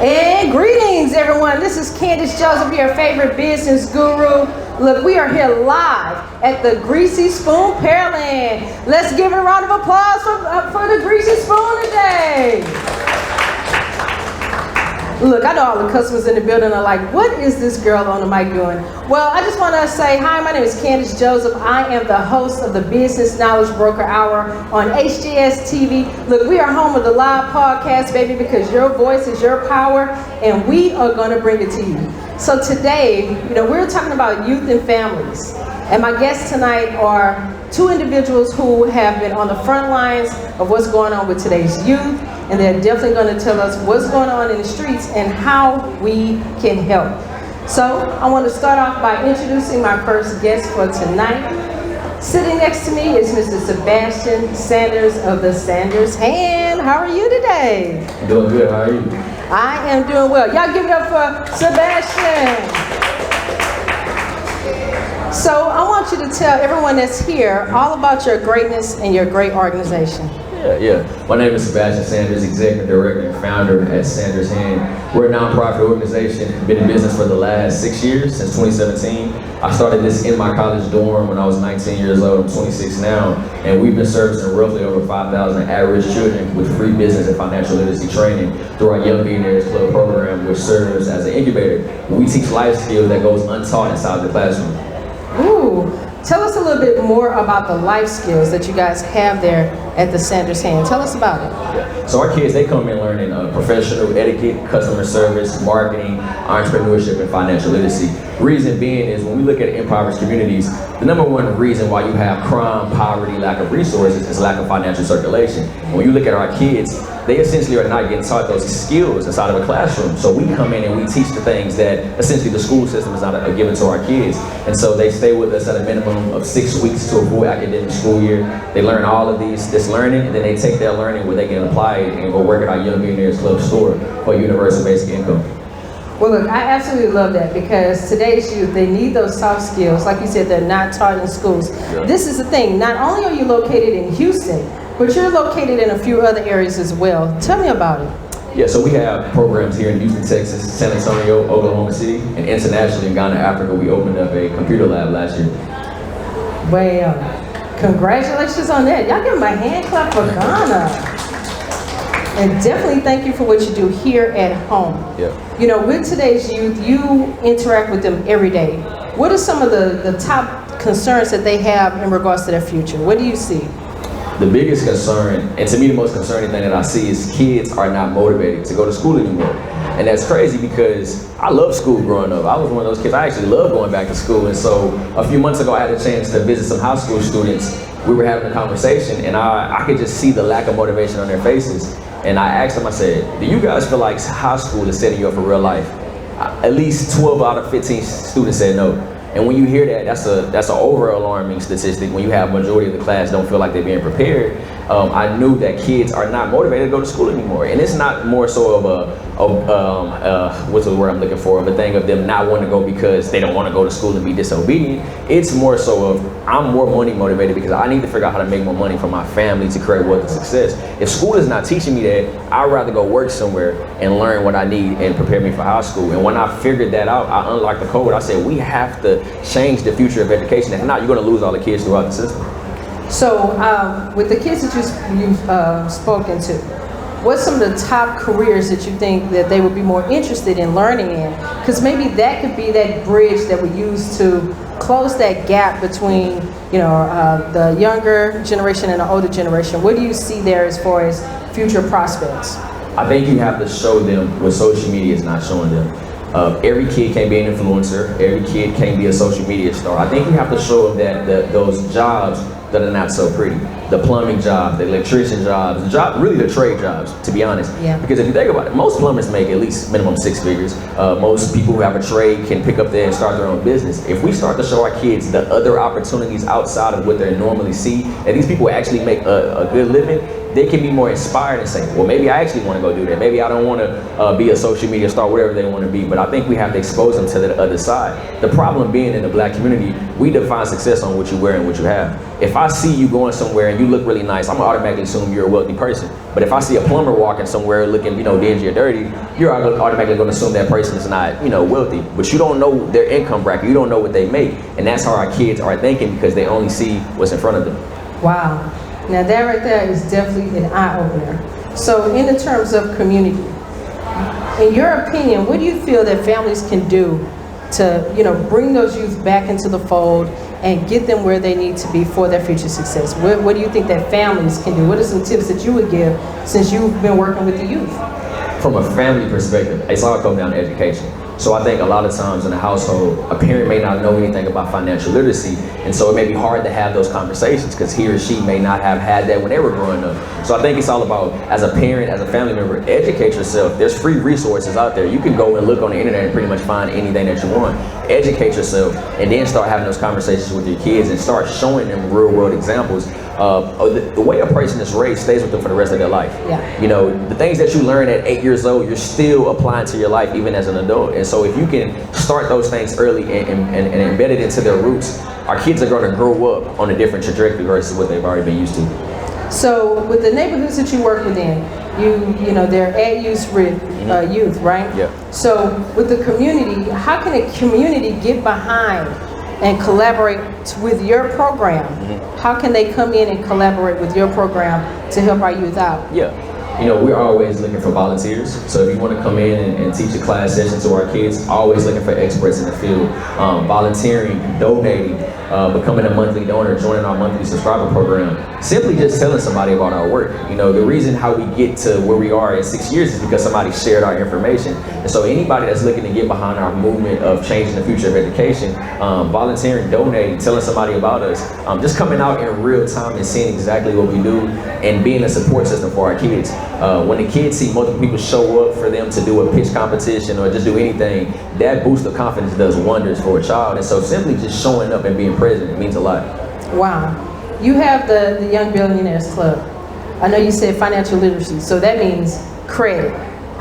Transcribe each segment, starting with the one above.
And greetings, everyone. This is Candace Joseph, your favorite business guru. Look, we are here live at the Greasy Spoon Pearland. Let's give it a round of applause for the Greasy Spoon today. Look, I know all the customers in the building are like, what is this girl on the mic doing? Well, I just want to say, hi, my name is Candace Joseph. I am the host of the Business Knowledge Broker Hour on HGS TV. Look, we are home of the live podcast, baby, because your voice is your power, and we are going to bring it to you. So today, we're talking about youth and families. And my guests tonight are two individuals who have been on the front lines of what's going on with today's youth. And they're definitely going to tell us what's going on in the streets and how we can help. So I want to start off by introducing my first guest for tonight. Sitting next to me is Mr. Sebastian Sanders of the Sanders Hand. How are you today? I'm doing good. How are you? I am doing well. Y'all give it up for Sebastian. So I want you to tell everyone that's here all about your greatness and your great organization. Yeah. My name is Sebastian Sanders, Executive Director and Founder at Sanders Hand. We're a nonprofit organization, been in business for the last 6 years, since 2017. I started this in my college dorm when I was 19 years old. I'm 26 now, and we've been servicing roughly over 5,000 at-risk children with free business and financial literacy training through our Young Billionaires Club program, which serves as an incubator. We teach life skills that goes untaught inside the classroom. Ooh. Tell us a little bit more about the life skills that you guys have there at the Sanders Hand. Tell us about it. So our kids, they come in learning professional etiquette, customer service, marketing, entrepreneurship, and financial literacy. Reason being is when we look at impoverished communities, the number one reason why you have crime, poverty, lack of resources is lack of financial circulation. And when you look at our kids, they essentially are not getting taught those skills inside of a classroom. So we come in and we teach the things that essentially the school system is not given to our kids. And so they stay with us at a minimum of 6 weeks to a full academic school year. They learn all of this learning, and then they take that learning where they can apply it and go work at our Young Billionaires Club store for universal basic income. Well, look, I absolutely love that because today's youth, they need those soft skills. Like you said, they're not taught in schools. Yeah. This is the thing. Not only are you located in Houston, but you're located in a few other areas as well. Tell me about it. Yeah, so we have programs here in Houston, Texas, San Antonio, Oklahoma City, and internationally in Ghana, Africa. We opened up a computer lab last year. Well, congratulations on that. Y'all give them a hand clap for Ghana. And definitely thank you for what you do here at home. Yeah. With today's youth, you interact with them every day. What are some of the top concerns that they have in regards to their future? What do you see? The biggest concern, and to me the most concerning thing that I see, is kids are not motivated to go to school anymore. And that's crazy because I loved school growing up. I was one of those kids, I actually loved going back to school. And so a few months ago I had a chance to visit some high school students. We were having a conversation and I could just see the lack of motivation on their faces. And I asked them, I said, do you guys feel like high school is setting you up for real life? At least 12 out of 15 students said no. And when you hear that, that's an over alarming statistic. When you have majority of the class don't feel like they're being prepared, I knew that kids are not motivated to go to school anymore. And it's not more so of what's the word I'm looking for, of a thing of them not wanting to go because they don't want to go to school and be disobedient. It's more so of, I'm more money motivated because I need to figure out how to make more money for my family to create wealth and success. If school is not teaching me that, I'd rather go work somewhere and learn what I need and prepare me for high school. And when I figured that out, I unlocked the code. I said, we have to change the future of education. If not, you're going to lose all the kids throughout the system. So with the kids that you've spoken to, what's some of the top careers that you think that they would be more interested in learning in? Because maybe that could be that bridge that we use to close that gap between the younger generation and the older generation. What do you see there as far as future prospects? I think you have to show them what social media is not showing them. Every kid can't be an influencer. Every kid can't be a social media star. I think you have to show them that those jobs that are not so pretty, the plumbing jobs, the electrician jobs, really the trade jobs, to be honest. Yeah. Because if you think about it, most plumbers make at least minimum 6 figures. Most people who have a trade can pick up there and start their own business. If we start to show our kids the other opportunities outside of what they normally see, that these people actually make a good living, they can be more inspired and say, well, maybe I actually want to go do that. Maybe I don't want to be a social media star, whatever they want to be, but I think we have to expose them to the other side. The problem being in the black community, we define success on what you wear and what you have. If I see you going somewhere and you look really nice, I'm gonna automatically assume you're a wealthy person. But if I see a plumber walking somewhere looking, dingy or dirty, you're automatically gonna assume that person is not, wealthy. But you don't know their income bracket, you don't know what they make. And that's how our kids are thinking because they only see what's in front of them. Wow. Now that right there is definitely an eye-opener. So in the terms of community, in your opinion, what do you feel that families can do to, bring those youth back into the fold and get them where they need to be for their future success? What do you think that families can do? What are some tips that you would give since you've been working with the youth? From a family perspective, it's all come down to education. So I think a lot of times in a household, a parent may not know anything about financial literacy, and so it may be hard to have those conversations because he or she may not have had that when they were growing up. So I think it's all about, as a parent, as a family member, educate yourself. There's free resources out there. You can go and look on the internet and pretty much find anything that you want. Educate yourself, and then start having those conversations with your kids and start showing them real world examples. The way a person is raised stays with them for the rest of their life. Yeah. The things that you learn at 8 years old, you're still applying to your life even as an adult. And so if you can start those things early and embed it into their roots, our kids are going to grow up on a different trajectory versus what they've already been used to. So with the neighborhoods that you work within, they're at youth, right? Yeah. So with the community, how can a community get behind and collaborate with your program? Mm-hmm. How can they come in and collaborate with your program to help our youth out? Yeah. We're always looking for volunteers. So if you want to come in and teach a class session to our kids, always looking for experts in the field. Volunteering, donating, becoming a monthly donor, joining our monthly subscriber program. Simply just telling somebody about our work. The reason how we get to where we are in 6 years is because somebody shared our information. And so anybody that's looking to get behind our movement of changing the future of education, volunteering, donating, telling somebody about us, just coming out in real time and seeing exactly what we do and being a support system for our kids. When the kids see multiple people show up for them to do a pitch competition or just do anything, that boost of confidence does wonders for a child. And so simply just showing up and being present, it means a lot. Wow. You have the Young Billionaires Club. I know you said financial literacy, so that means credit,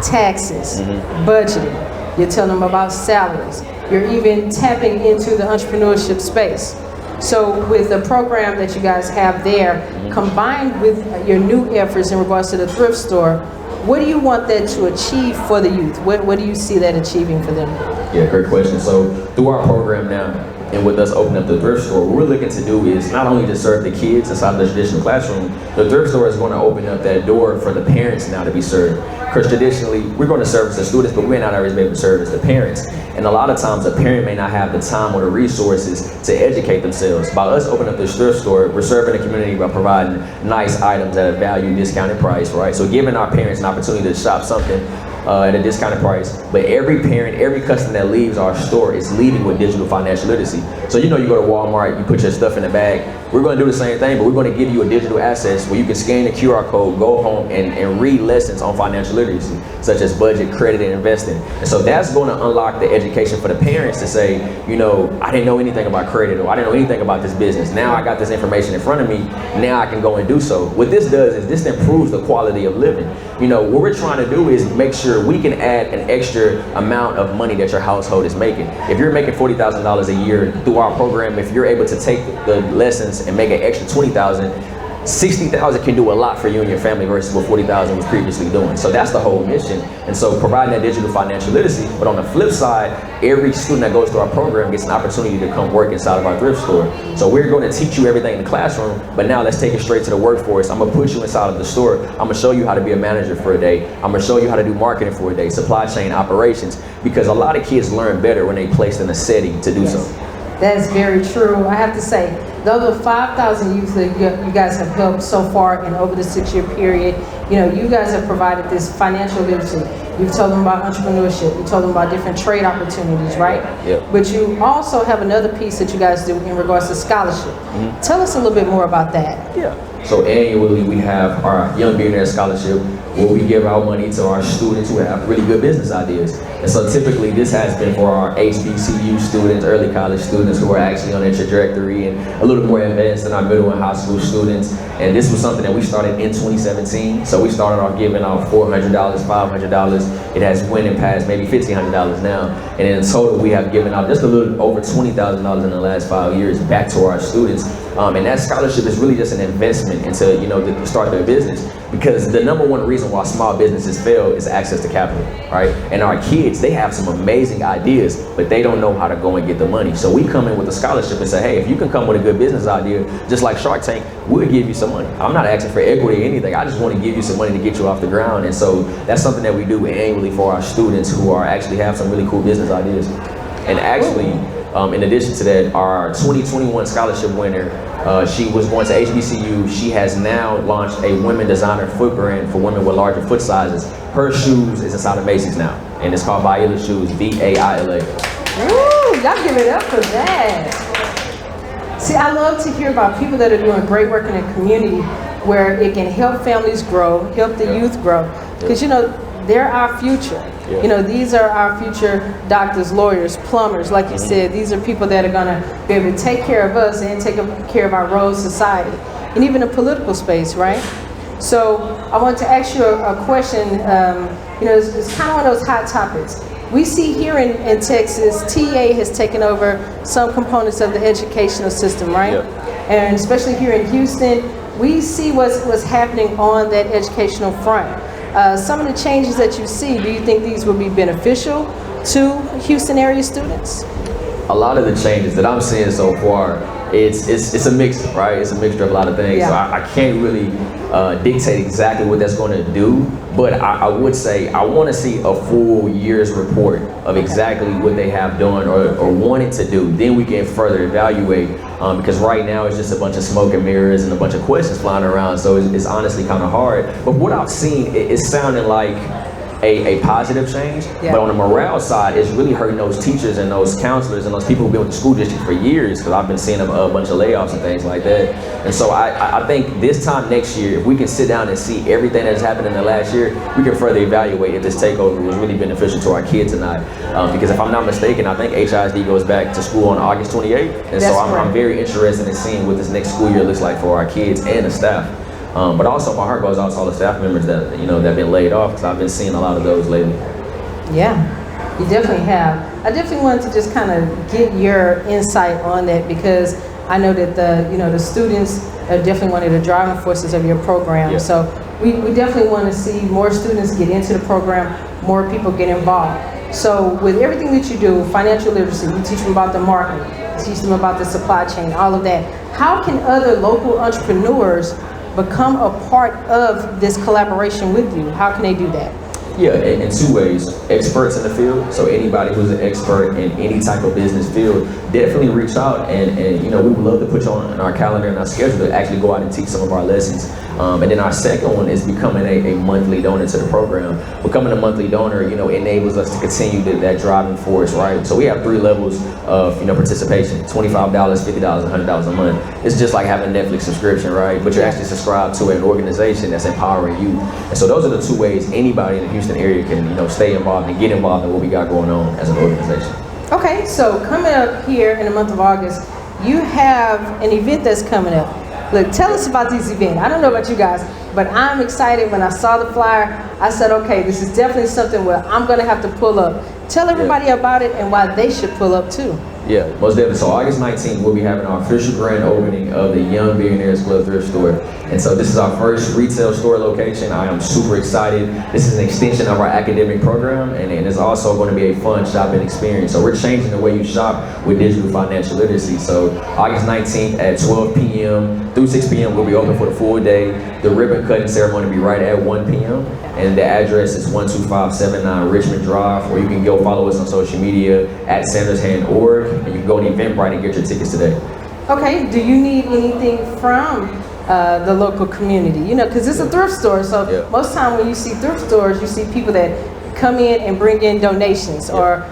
taxes, budgeting. You're telling them about salaries. You're even tapping into the entrepreneurship space. So with the program that you guys have there, combined with your new efforts in regards to the thrift store, what do you want that to achieve for the youth? What do you see that achieving for them? Yeah, great question. So through our program now, and with us opening up the thrift store, what we're looking to do is not only to serve the kids inside the traditional classroom, the thrift store is going to open up that door for the parents now to be served. Because traditionally, we're going to service the students, but we may not always be able to service the parents. And a lot of times, a parent may not have the time or the resources to educate themselves. By us opening up this thrift store, we're serving the community by providing nice items at a value discounted price, right? So giving our parents an opportunity to shop something at a discounted price. But every parent, every customer that leaves our store is leaving with digital financial literacy. So you go to Walmart, you put your stuff in the bag. We're going to do the same thing, but we're going to give you a digital access where you can scan the QR code, go home, and read lessons on financial literacy, such as budget, credit, and investing. And so that's going to unlock the education for the parents to say, I didn't know anything about credit, or I didn't know anything about this business. Now I got this information in front of me. Now I can go and do so. What this does is this improves the quality of living. What we're trying to do is make sure we can add an extra amount of money that your household is making. If you're making $40,000 a year through our program, if you're able to take the lessons and make an extra $20,000, $60,000 can do a lot for you and your family versus what $40,000 was previously doing. So that's the whole mission. And so providing that digital financial literacy, but on the flip side, every student that goes through our program gets an opportunity to come work inside of our thrift store. So we're going to teach you everything in the classroom, but now let's take it straight to the workforce. I'm going to put you inside of the store. I'm going to show you how to be a manager for a day. I'm going to show you how to do marketing for a day, supply chain operations, because a lot of kids learn better when they placed in a setting to do so. That is very true. I have to say, the 5,000 youth that you guys have helped so far and over the 6-year period, you guys have provided this financial literacy. You've told them about entrepreneurship. You told them about different trade opportunities, right? Yep. But you also have another piece that you guys do in regards to scholarship. Tell us a little bit more about that. Yeah. So annually we have our Young Billionaire Scholarship, where we give out money to our students who have really good business ideas. And so typically this has been for our HBCU students, early college students who are actually on their trajectory and a little more advanced than our middle and high school students. And this was something that we started in 2017. So we started off giving out $400, $500. It has went and passed maybe $1,500 now. And in total we have given out just a little over $20,000 in the last 5 years back to our students. And that scholarship is really just an investment into, to start their business. Because the number one reason why small businesses fail is access to capital, right? And our kids, they have some amazing ideas, but they don't know how to go and get the money. So we come in with a scholarship and say, hey, if you can come with a good business idea, just like Shark Tank, we'll give you some money. I'm not asking for equity or anything. I just want to give you some money to get you off the ground. And so that's something that we do annually for our students who are actually have some really cool business ideas. And actually, in addition to that, our 2021 scholarship winner, she was going to HBCU. She has now launched a women designer foot brand for women with larger foot sizes. Her shoes is inside of Macy's now, and it's called Vaila Shoes, V-A-I-L-A. Ooh, y'all give it up for that. See, I love to hear about people that are doing great work in the community where it can help families grow, help the youth grow. Because, they're our future. Yeah. These are our future doctors, lawyers, plumbers, like you said. These are people that are going to be able to take care of us and take care of our role in society, and even the political space, right? So I want to ask you a question. It's kind of one of those hot topics. We see here in Texas, TA has taken over some components of the educational system, right? Yeah. And especially here in Houston, we see what's happening on that educational front. Some of the changes that you see, do you think these will be beneficial to Houston area students? A lot of the changes that I'm seeing so far, it's a mix, right? It's a mixture of a lot of things. Yeah. So I can't really dictate exactly what that's going to do, but I would say I want to see a full year's report of exactly what they have done or wanted to do. Then we can further evaluate, because right now it's just a bunch of smoke and mirrors and a bunch of questions flying around. So it's honestly kind of hard. But what I've seen, it's sounding like a positive change, yeah. But on the morale side, it's really hurting those teachers and those counselors and those people who've been with the school district for years, because I've been seeing a bunch of layoffs and things like that. And so I think this time next year, if we can sit down and see everything that has happened in the last year, we can further evaluate if this takeover was really beneficial to our kids or not. Because if I'm not mistaken, I think HISD goes back to school on August 28th. And so I'm very interested in seeing what this next school year looks like for our kids and the staff. But also my heart goes out to all the staff members that that have been laid off, because I've been seeing a lot of those lately. Yeah, you definitely have. I definitely wanted to just kind of get your insight on that, because I know that the students are definitely one of the driving forces of your program. Yeah. So we definitely want to see more students get into the program, more people get involved. So with everything that you do, financial literacy, you teach them about the market, you teach them about the supply chain, all of that. How can other local entrepreneurs become a part of this collaboration with you? How can they do that? Yeah, in two ways. Experts in the field, so anybody who's an expert in any type of business field, definitely reach out and we would love to put you on our calendar and our schedule to actually go out and teach some of our lessons. And then our second one is becoming a monthly donor to the program. Becoming a monthly donor, enables us to continue that driving force, right? So we have 3 levels of, participation: $25, $50, $100 a month. It's just like having a Netflix subscription, right? But you're actually subscribed to an organization that's empowering you. And so those are the 2 ways anybody in the Houston area can, stay involved and get involved in what we got going on as an organization. Okay, so coming up here in the month of August, you have an event that's coming up. Look, tell us about this event. I don't know about you guys, but I'm excited. When I saw the flyer, I said, okay, this is definitely something where I'm going to have to pull up. Tell everybody about it and why they should pull up too. Yeah, most definitely. So August 19th, we'll be having our official grand opening of the Young Billionaires Club thrift store. And so this is our first retail store location. I am super excited. This is an extension of our academic program, and it's also going to be a fun shopping experience. So we're changing the way you shop with digital financial literacy. So August 19th at 12 p.m. through 6 p.m. we'll be open for the full day. The ribbon cutting ceremony will be right at 1 p.m. And the address is 12579 Richmond Drive, or you can go follow us on social media at SandersHand.org, and you can go to Eventbrite and get your tickets today. Okay, do you need anything from the local community? Because it's a thrift store, so most time when you see thrift stores, you see people that come in and bring in donations, or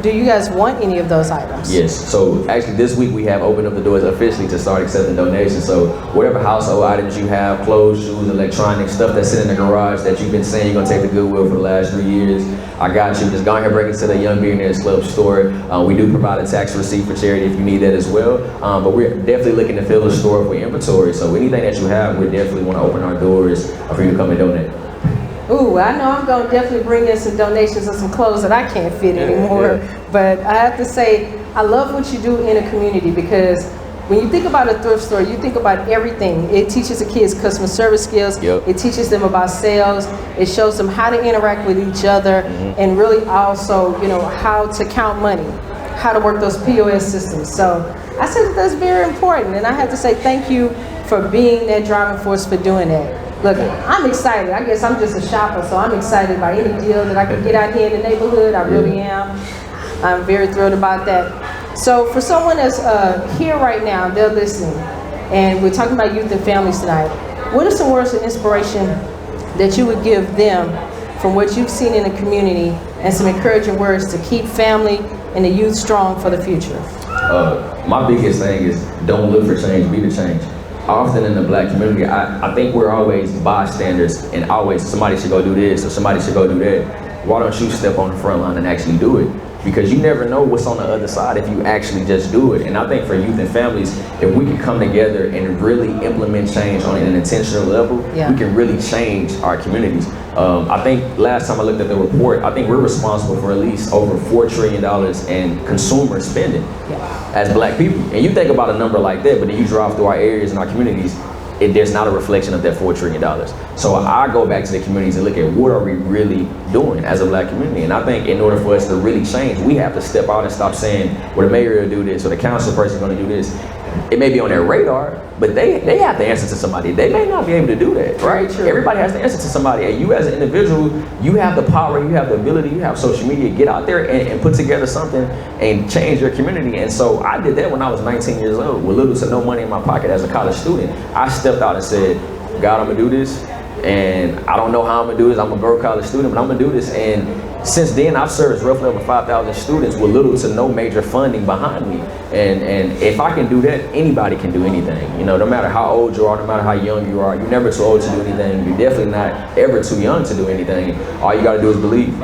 do you guys want any of those items? Yes, so actually this week we have opened up the doors officially to start accepting donations. So whatever household items you have, clothes, shoes, electronics, stuff that's sitting in the garage that you've been saying you're gonna take to Goodwill for the last 3 years, I got you. Just go ahead and break into the Young Billionaires Club store. We do provide a tax receipt for charity if you need that as well. But we're definitely looking to fill the store with inventory. So anything that you have, we definitely want to open our doors for you to come and donate. Ooh, I know I'm going to definitely bring in some donations of some clothes that I can't fit anymore. But I have to say, I love what you do in a community, because when you think about a thrift store, you think about everything. It teaches the kids customer service skills. Yep. It teaches them about sales. It shows them how to interact with each other, and really also, how to count money, how to work those POS systems. So I said that that's very important, and I have to say thank you for being that driving force for doing that. Look, I'm excited. I guess I'm just a shopper, so I'm excited by any deal that I can get out here in the neighborhood. I really am. I'm very thrilled about that. So for someone that's here right now, they're listening, and we're talking about youth and families tonight, what are some words of inspiration that you would give them from what you've seen in the community, and some encouraging words to keep family and the youth strong for the future? My biggest thing is don't look for change, be the change. Often in the Black community, I think we're always bystanders, and always somebody should go do this or somebody should go do that. Why don't you step on the front line and actually do it? Because you never know what's on the other side if you actually just do it. And I think for youth and families, if we can come together and really implement change on an intentional level, we can really change our communities. I think last time I looked at the report, I think we're responsible for at least over $4 trillion in consumer spending as Black people. And you think about a number like that, but then you drive through our areas and our communities, there's not a reflection of that $4 trillion. So I go back to the communities and look at what are we really doing as a Black community. And I think in order for us to really change, we have to step out and stop saying, well, the mayor will do this or the council person is going to do this. It may be on their radar, but they have to answer to somebody. They may not be able to do that, right? Everybody has to answer to somebody. And you as an individual, you have the power, you have the ability, you have social media, get out there and put together something and change your community. And so I did that when I was 19 years old with little to no money in my pocket as a college student. I stepped out and said, God, I'm gonna do this. And I don't know how I'm gonna do this. I'm a broke college student, but I'm gonna do this. And since then, I've served roughly over 5,000 students with little to no major funding behind me. And if I can do that, anybody can do anything. No matter how old you are, no matter how young you are, you're never too old to do anything. You're definitely not ever too young to do anything. All you gotta do is believe.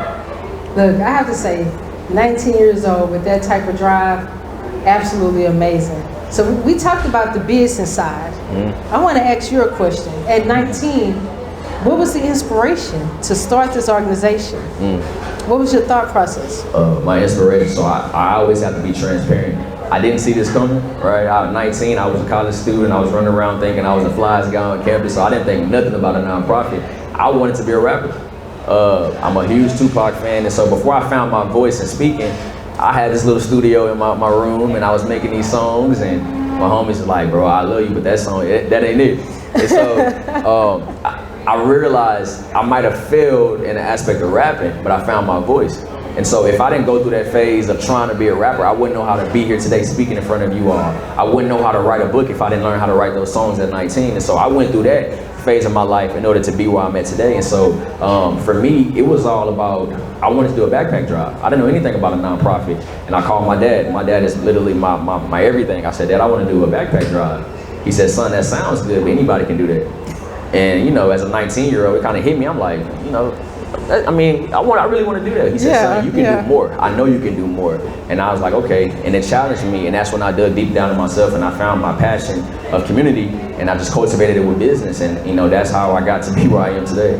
Look, I have to say, 19 years old with that type of drive, absolutely amazing. So we talked about the business side. I want to ask you a question. At 19, what was the inspiration to start this organization? What was your thought process? My inspiration, so I always have to be transparent. I didn't see this coming, right? I was 19, I was a college student, I was running around thinking I was the flyest guy on campus, so I didn't think nothing about a nonprofit. I wanted to be a rapper. I'm a huge Tupac fan, and so before I found my voice in speaking, I had this little studio in my room, and I was making these songs, and my homies was like, bro, I love you, but that song, that ain't it. And so I realized I might have failed in the aspect of rapping, but I found my voice. And so if I didn't go through that phase of trying to be a rapper, I wouldn't know how to be here today speaking in front of you all. I wouldn't know how to write a book if I didn't learn how to write those songs at 19. And so I went through that phase of my life in order to be where I'm at today. And so for me, it was all about, I wanted to do a backpack drive. I didn't know anything about a nonprofit. And I called my dad. My dad is literally my everything. I said, Dad, I want to do a backpack drive. He said, son, that sounds good, but anybody can do that. And as a 19-year-old, it kind of hit me. I'm like, I really want to do that. He said, son, you can do more. I know you can do more. And I was like, okay. And it challenged me. And that's when I dug deep down in myself and I found my passion of community, and I just cultivated it with business. And that's how I got to be where I am today.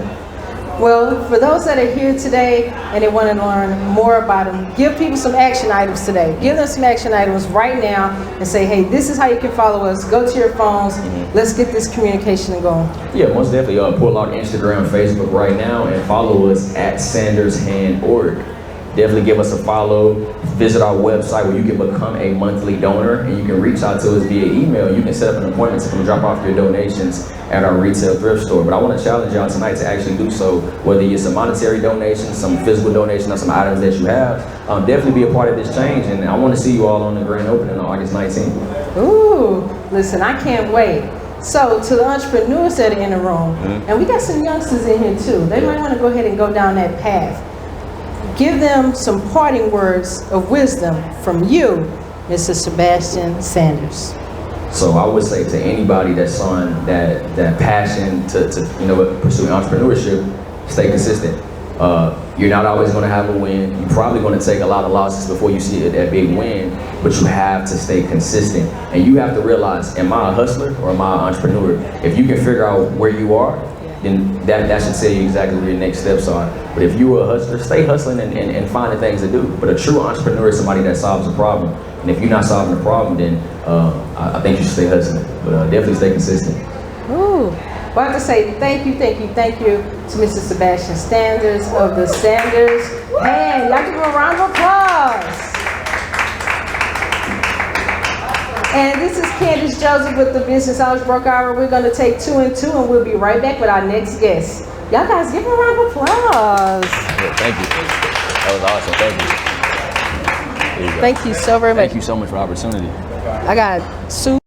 Well, for those that are here today and they want to learn more about them, give people some action items today. Give them some action items right now and say, hey, this is how you can follow us. Go to your phones. Let's get this communication going. Yeah, most definitely. Pull out Instagram, Facebook right now and follow us at SandersHand.org. Definitely give us a follow. Visit our website where you can become a monthly donor, and you can reach out to us via email. You can set up an appointment to come drop off your donations at our retail thrift store. But I want to challenge y'all tonight to actually do so, whether it's a monetary donation, some physical donation, or some items that you have. Definitely be a part of this change, and I want to see you all on the grand opening on August 19th. Ooh, listen, I can't wait. So to the entrepreneurs that are in the room, and we got some youngsters in here too, they might want to go ahead and go down that path. Give them some parting words of wisdom from you, Mr. Sebastian Sanders. So I would say to anybody that's on that passion to pursue entrepreneurship, stay consistent. You're not always going to have a win. You're probably going to take a lot of losses before you see that big win, but you have to stay consistent. And you have to realize, am I a hustler or am I an entrepreneur? If you can figure out where you are, then that should tell you exactly where your next steps are. But if you're a hustler, stay hustling and finding things to do. But a true entrepreneur is somebody that solves a problem. And if you're not solving the problem, then I think you should stay hustling. But definitely stay consistent. Ooh. Well, I have to say thank you to Mr. Sebastian Sanders of the Sanders. Man, y'all give him a round of applause. And this is Candace Joseph with the Business Knowledge Broker Hour. We're going to take 2 and 2, and we'll be right back with our next guest. Y'all guys give him a round of applause. Yeah, thank you. That was awesome. Thank you. Thank you so very much. Thank you so much for the opportunity. I got Sue.